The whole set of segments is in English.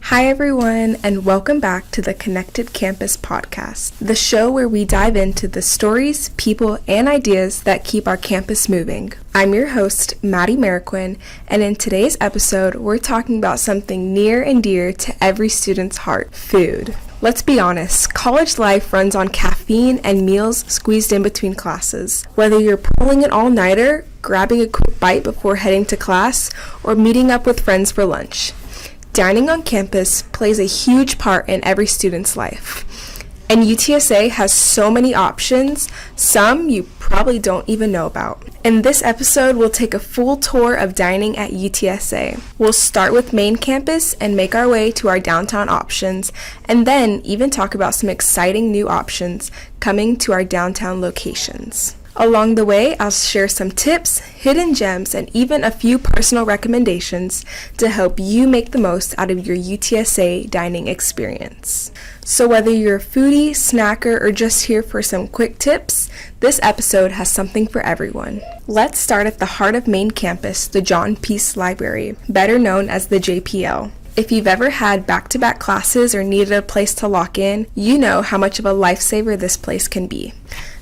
Hi everyone, and welcome back to the Connected Campus podcast, the show where we dive into the stories, people, and ideas that keep our campus moving. I'm your host, Maddie Marroquin, and in today's episode, we're talking about something near and dear to every student's heart, food. Let's be honest, college life runs on caffeine and meals squeezed in between classes. Whether you're pulling an all-nighter, grabbing a quick bite before heading to class, or meeting up with friends for lunch, dining on campus plays a huge part in every student's life. And UTSA has so many options, some you probably don't even know about. In this episode, we'll take a full tour of dining at UTSA. We'll start with main campus and make our way to our downtown options, and then even talk about some exciting new options coming to our downtown locations. Along the way, I'll share some tips, hidden gems, and even a few personal recommendations to help you make the most out of your UTSA dining experience. So whether you're a foodie, snacker, or just here for some quick tips, this episode has something for everyone. Let's start at the heart of main campus, the John Peace Library, better known as the JPL. If you've ever had back-to-back classes or needed a place to lock in, you know how much of a lifesaver this place can be.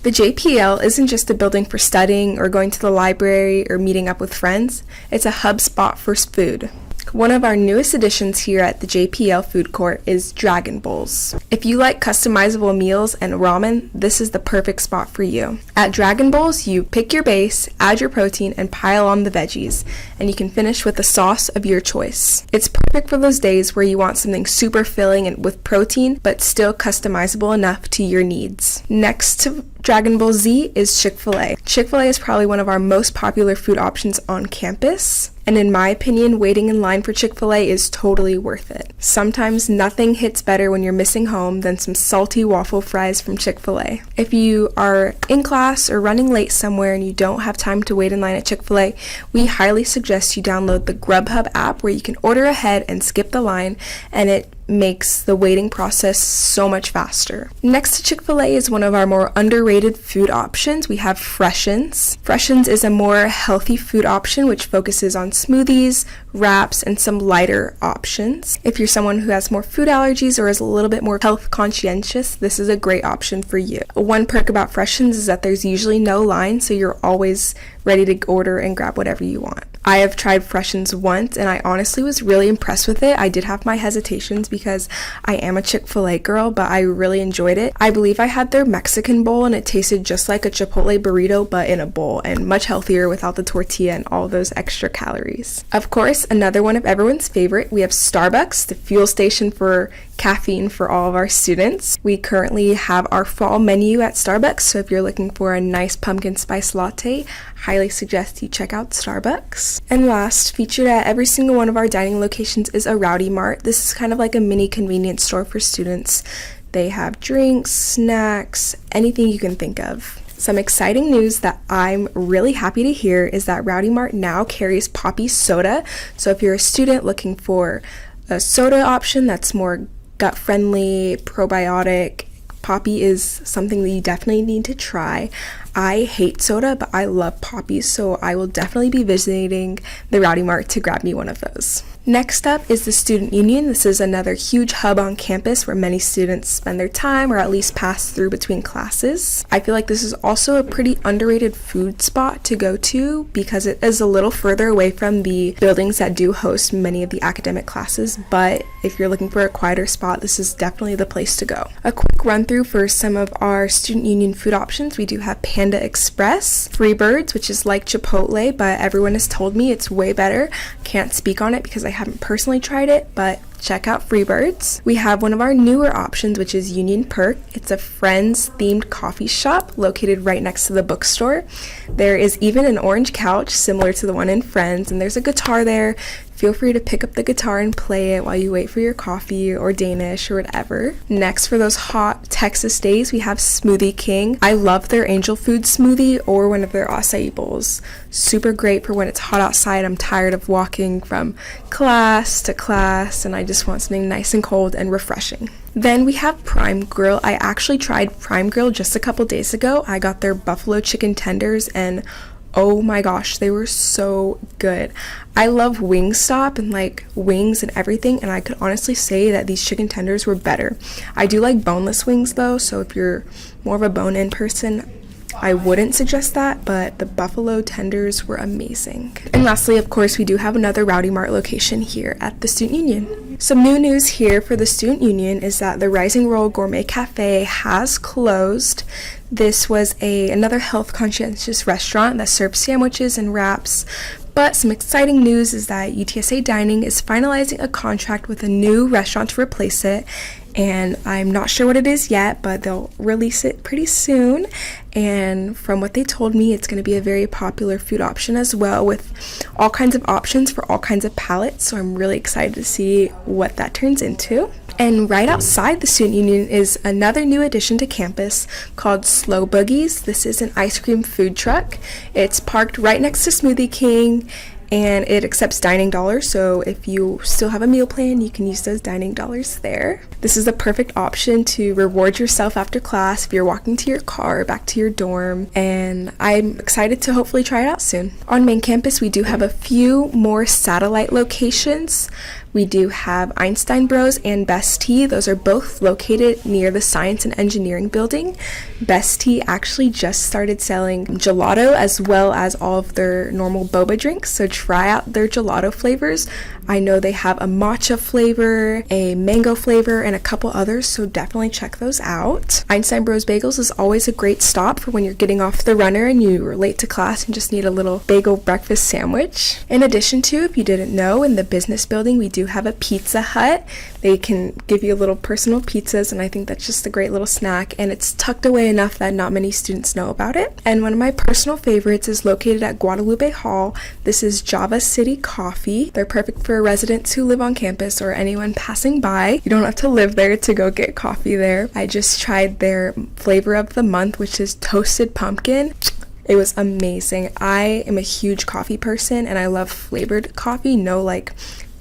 The JPL isn't just a building for studying or going to the library or meeting up with friends, it's a hub spot for food. One of our newest additions here at the JPL food court is Dragon Bowls. If you like customizable meals and ramen, this is the perfect spot for you. At Dragon Bowls, you pick your base, add your protein, and pile on the veggies, and you can finish with a sauce of your choice. It's perfect for those days where you want something super filling and with protein, but still customizable enough to your needs. Next to Dragon Ball Z is Chick-fil-A. Chick-fil-A is probably one of our most popular food options on campus, and in my opinion, waiting in line for Chick-fil-A is totally worth it. Sometimes nothing hits better when you're missing home than some salty waffle fries from Chick-fil-A. If you are in class or running late somewhere and you don't have time to wait in line at Chick-fil-A, we highly suggest you download the Grubhub app where you can order ahead and skip the line, and it makes the waiting process so much faster. Next to Chick-fil-A is one of our more underrated food options. We have Freshens. Freshens is a more healthy food option which focuses on smoothies, wraps, and some lighter options. If you're someone who has more food allergies or is a little bit more health conscientious, this is a great option for you. One perk about Freshens is that there's usually no line, so you're always ready to order and grab whatever you want. I have tried Freshens once and I honestly was really impressed with it. I did have my hesitations because I am a Chick-fil-A girl, but I really enjoyed it. I believe I had their Mexican bowl and it tasted just like a Chipotle burrito but in a bowl, and much healthier without the tortilla and all those extra calories. Of course, another one of everyone's favorite, we have Starbucks, the fuel station for caffeine for all of our students. We currently have our fall menu at Starbucks, so if you're looking for a nice pumpkin spice latte, highly suggest you check out Starbucks. And last, featured at every single one of our dining locations is a Rowdy Mart. This is kind of like a mini convenience store for students. They have drinks, snacks, anything you can think of. Some exciting news that I'm really happy to hear is that Rowdy Mart now carries Poppy soda. So if you're a student looking for a soda option that's more gut-friendly, probiotic, Poppy is something that you definitely need to try. I hate soda, but I love Poppy, so I will definitely be visiting the Rowdy Mart to grab me one of those. Next up is the Student Union. This is another huge hub on campus where many students spend their time or at least pass through between classes. I feel like this is also a pretty underrated food spot to go to because it is a little further away from the buildings that do host many of the academic classes, but if you're looking for a quieter spot, this is definitely the place to go. A quick run through for some of our Student Union food options. We do have Panda Express, Freebirds, which is like Chipotle, but everyone has told me it's way better. Can't speak on it because I haven't personally tried it, but check out Freebirds. We have one of our newer options, which is Union Perk. It's a Friends themed coffee shop located right next to the bookstore. There is even an orange couch similar to the one in Friends, and there's a guitar there. Feel free to pick up the guitar and play it while you wait for your coffee or Danish or whatever. Next, for those hot Texas days, we have Smoothie King. I love their angel food smoothie or one of their acai bowls. Super great for when it's hot outside. I'm tired of walking from class to class and I just want something nice and cold and refreshing. Then we have Prime Grill. I actually tried Prime Grill just a couple days ago. I got their buffalo chicken tenders and Oh my gosh, they were so good. I love Wingstop and like wings and everything, and I could honestly say that these chicken tenders were better. I do like boneless wings though, so if you're more of a bone-in person, I wouldn't suggest that, but the buffalo tenders were amazing. And lastly, of course, we do have another Rowdy Mart location here at the Student Union. Some new news here for the Student Union is that the Rising Roll Gourmet Cafe has closed. This was another health conscientious restaurant that serves sandwiches and wraps. But some exciting news is that UTSA Dining is finalizing a contract with a new restaurant to replace it. And I'm not sure what it is yet, but they'll release it pretty soon. And from what they told me, it's going to be a very popular food option as well, with all kinds of options for all kinds of palates. So I'm really excited to see what that turns into. And right outside the Student Union is another new addition to campus called Slow Boogies. This is an ice cream food truck. It's parked right next to Smoothie King, and it accepts dining dollars, so if you still have a meal plan, you can use those dining dollars there. This is the perfect option to reward yourself after class if you're walking to your car or back to your dorm, and I'm excited to hopefully try it out soon. On main campus, we do have a few more satellite locations. We do have Einstein Bros and Best Tea. Those are both located near the Science and Engineering building. Best Tea actually just started selling gelato as well as all of their normal boba drinks, so try out their gelato flavors. I know they have a matcha flavor, a mango flavor, and a couple others, so definitely check those out. Einstein Bros Bagels is always a great stop for when you're getting off the runner and you're late to class and just need a little bagel breakfast sandwich. In addition to, if you didn't know, in the business building we do have a Pizza Hut. They can give you little personal pizzas, and I think that's just a great little snack, and it's tucked away enough that not many students know about it. And one of my personal favorites is located at Guadalupe Hall. This is Java City Coffee. They're perfect for residents who live on campus or anyone passing by. You don't have to live there to go get coffee there. I just tried their flavor of the month, which is toasted pumpkin. It was amazing. I am a huge coffee person, and I love flavored coffee, no like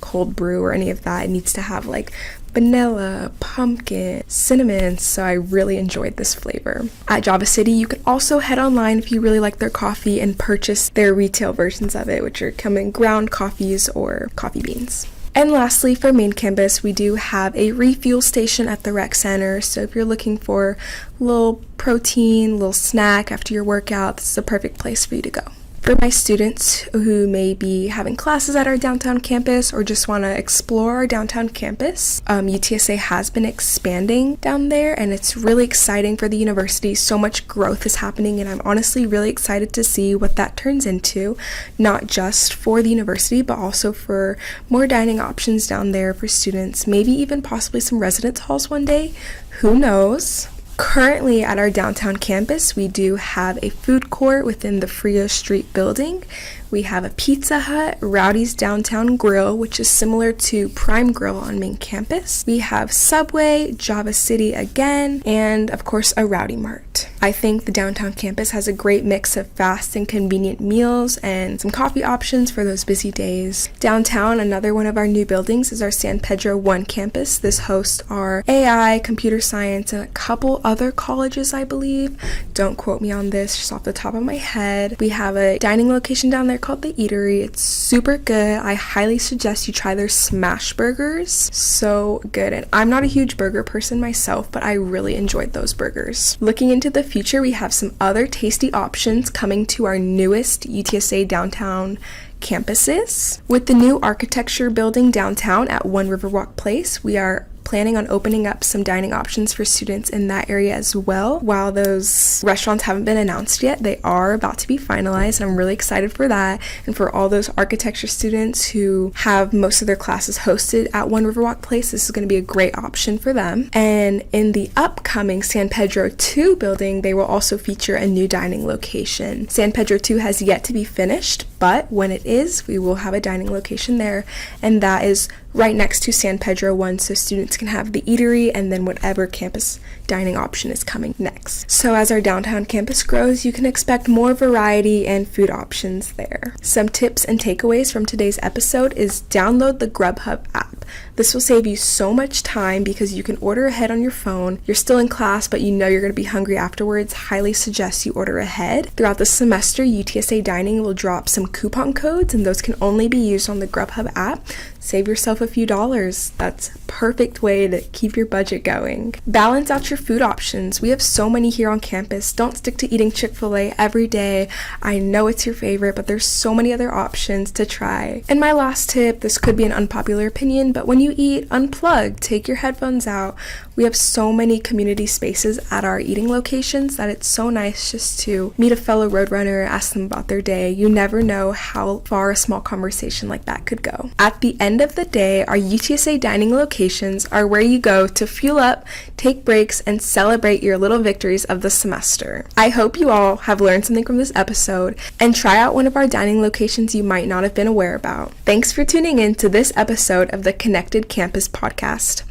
cold brew or any of that. It needs to have like vanilla, pumpkin, cinnamon, so I really enjoyed this flavor. At Java City, you can also head online if you really like their coffee and purchase their retail versions of it, which are come in ground coffees or coffee beans. And lastly, for main campus, we do have a refuel station at the rec center, so if you're looking for a little protein, little snack after your workout, this is the perfect place for you to go. For my students who may be having classes at our downtown campus or just want to explore our downtown campus, UTSA has been expanding down there, and it's really exciting for the university. So much growth is happening, and I'm honestly really excited to see what that turns into, not just for the university, but also for more dining options down there for students, maybe even possibly some residence halls one day. Who knows? Currently at our downtown campus, we do have a food court within the Frio Street building. We have a Pizza Hut, Rowdy's Downtown Grill, which is similar to Prime Grill on main campus. We have Subway, Java City again, and of course a Rowdy Mart. I think the downtown campus has a great mix of fast and convenient meals and some coffee options for those busy days. Downtown, another one of our new buildings is our San Pedro 1 campus. This hosts our AI, computer science, and a couple other colleges, I believe. Don't quote me on this, just off the top of my head. We have a dining location down there called The Eatery. It's super good. I highly suggest you try their smash burgers. So good. And I'm not a huge burger person myself, but I really enjoyed those burgers. Looking into the future, we have some other tasty options coming to our newest UTSA downtown campuses. With the new architecture building downtown at One Riverwalk Place, we are planning on opening up some dining options for students in that area as well. While those restaurants haven't been announced yet, they are about to be finalized, and I'm really excited for that. And for all those architecture students who have most of their classes hosted at One Riverwalk Place, this is going to be a great option for them. And in the upcoming San Pedro 2 building, they will also feature a new dining location. San Pedro 2 has yet to be finished, but when it is, we will have a dining location there, and that is right next to San Pedro 1, so students can have the eatery and then whatever campus dining option is coming next. So as our downtown campus grows, you can expect more variety and food options there. Some tips and takeaways from today's episode is download the Grubhub app. This will save you so much time because you can order ahead on your phone. You're still in class, but you know you're going to be hungry afterwards. Highly suggest you order ahead. Throughout the semester, UTSA Dining will drop some coupon codes, and those can only be used on the Grubhub app. Save yourself a few dollars. That's a perfect way to keep your budget going. Balance out your food options. We have so many here on campus. Don't stick to eating Chick-fil-A every day. I know it's your favorite, but there's so many other options to try. And my last tip, this could be an unpopular opinion, but when you eat, unplug. Take your headphones out. We have so many community spaces at our eating locations that it's so nice just to meet a fellow Roadrunner, ask them about their day. You never know how far a small conversation like that could go. At the end of the day, our UTSA dining locations are where you go to fuel up, take breaks, and celebrate your little victories of the semester. I hope you all have learned something from this episode and try out one of our dining locations you might not have been aware about. Thanks for tuning in to this episode of the Connected Campus podcast.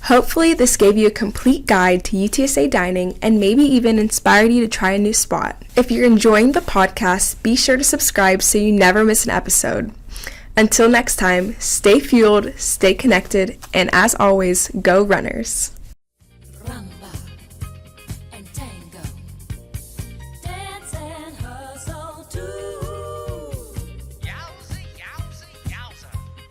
Hopefully this gave you a complete guide to UTSA dining and maybe even inspired you to try a new spot. If you're enjoying the podcast, be sure to subscribe so you never miss an episode. Until next time, stay fueled, stay connected, and as always, go Runners.